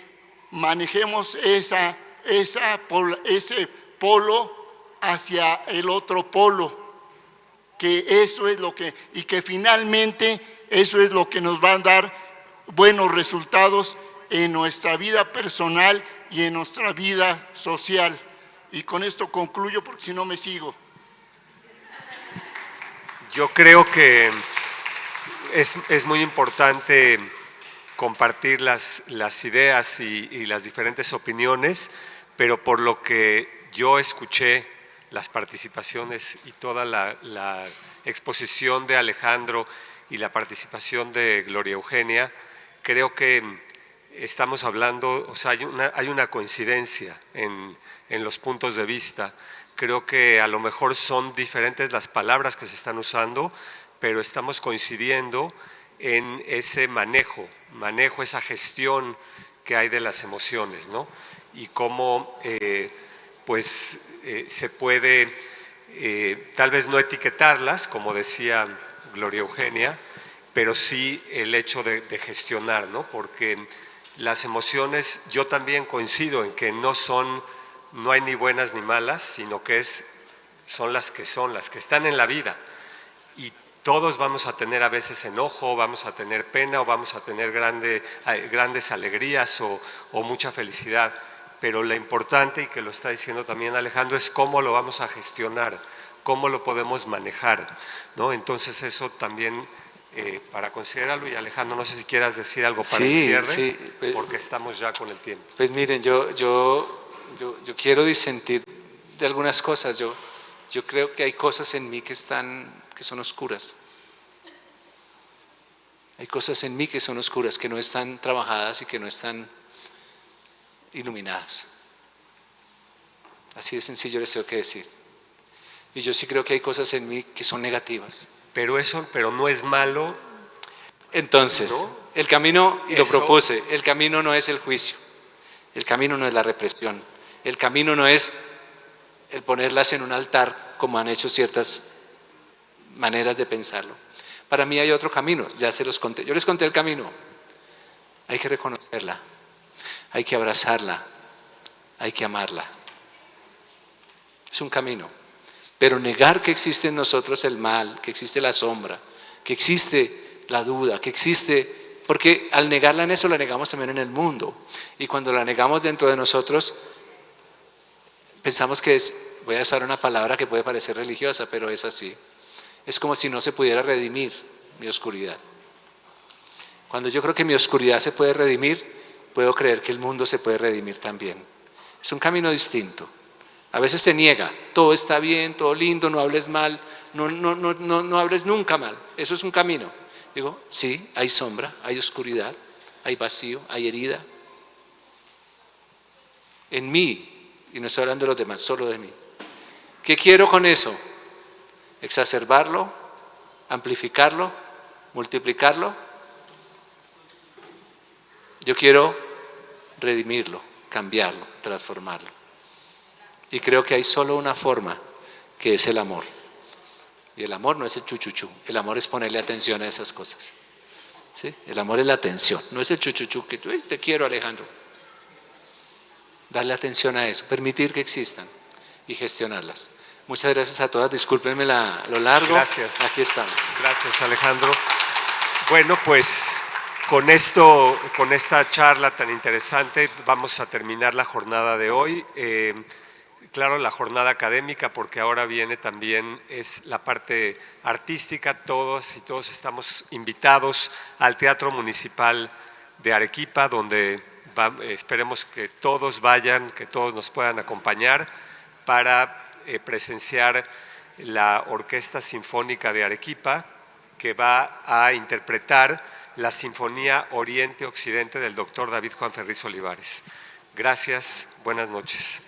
manejemos ese polo hacia el otro polo, que eso es lo que, y que finalmente eso es lo que nos va a dar buenos resultados en nuestra vida personal y en nuestra vida social. Y con esto concluyo, porque si no me sigo. Yo creo que es muy importante compartir las ideas y las diferentes opiniones, pero por lo que yo escuché, las participaciones y toda la exposición de Alejandro y la participación de Gloria Eugenia, creo que estamos hablando, o sea, hay una coincidencia en los puntos de vista. Creo que a lo mejor son diferentes las palabras que se están usando, pero estamos coincidiendo en ese manejo, esa gestión que hay de las emociones, ¿no? Y cómo se puede tal vez no etiquetarlas, como decía Gloria Eugenia, pero sí el hecho de gestionar, ¿no? Porque las emociones, yo también coincido en que no hay ni buenas ni malas, sino que son las que están en la vida. Y todos vamos a tener a veces enojo, vamos a tener pena o vamos a tener grandes alegrías o mucha felicidad. Pero lo importante, y que lo está diciendo también Alejandro, es cómo lo vamos a gestionar, cómo lo podemos manejar, ¿no? Entonces eso también para considerarlo. Y Alejandro, no sé si quieras decir algo para el cierre, sí, porque estamos ya con el tiempo. Pues miren, yo quiero disentir de algunas cosas. Yo creo que hay cosas en mí que son oscuras. Hay cosas en mí que son oscuras, que no están trabajadas y que no están iluminadas. Así de sencillo les tengo que decir. Y yo sí creo que hay cosas en mí que son negativas. Pero no es malo. Entonces, ¿no? El camino, y lo propuse, el camino no es el juicio, el camino no es la represión, el camino no es el ponerlas en un altar, como han hecho ciertas maneras de pensarlo. Para mí hay otro camino, ya se los conté. Yo les conté el camino. Hay que reconocerla, hay que abrazarla, hay que amarla. Es un camino. Pero negar que existe en nosotros el mal, que existe la sombra, que existe la duda, que existe, porque al negarla en eso la negamos también en el mundo. Y cuando la negamos dentro de nosotros, pensamos que es, voy a usar una palabra que puede parecer religiosa, pero es así. Es como si no se pudiera redimir mi oscuridad. Cuando yo creo que mi oscuridad se puede redimir, puedo creer que el mundo se puede redimir también. Es un camino distinto. A veces se niega, todo está bien, todo lindo, no hables mal, no hables nunca mal. Eso es un camino. Digo, sí, hay sombra, hay oscuridad, hay vacío, hay herida. En mí, y no estoy hablando de los demás, solo de mí. ¿Qué quiero con eso? Exacerbarlo, amplificarlo, multiplicarlo. Yo quiero redimirlo, cambiarlo, transformarlo. Y creo que hay solo una forma, que es el amor. Y el amor no es el chuchuchú, el amor es ponerle atención a esas cosas. ¿Sí? El amor es la atención, no es el chuchuchú que tú, te quiero, Alejandro. Darle atención a eso, permitir que existan y gestionarlas. Muchas gracias a todas, discúlpenme lo largo. Gracias. Aquí estamos. Gracias, Alejandro. Bueno, pues con esto, con esta charla tan interesante, vamos a terminar la jornada de hoy. Claro, la jornada académica, porque ahora viene también es la parte artística. Todos y todos estamos invitados al Teatro Municipal de Arequipa, donde esperemos que todos vayan, que todos nos puedan acompañar para presenciar la Orquesta Sinfónica de Arequipa, que va a interpretar la Sinfonía Oriente-Occidente del doctor David Juan Ferriz Olivares. Gracias, buenas noches.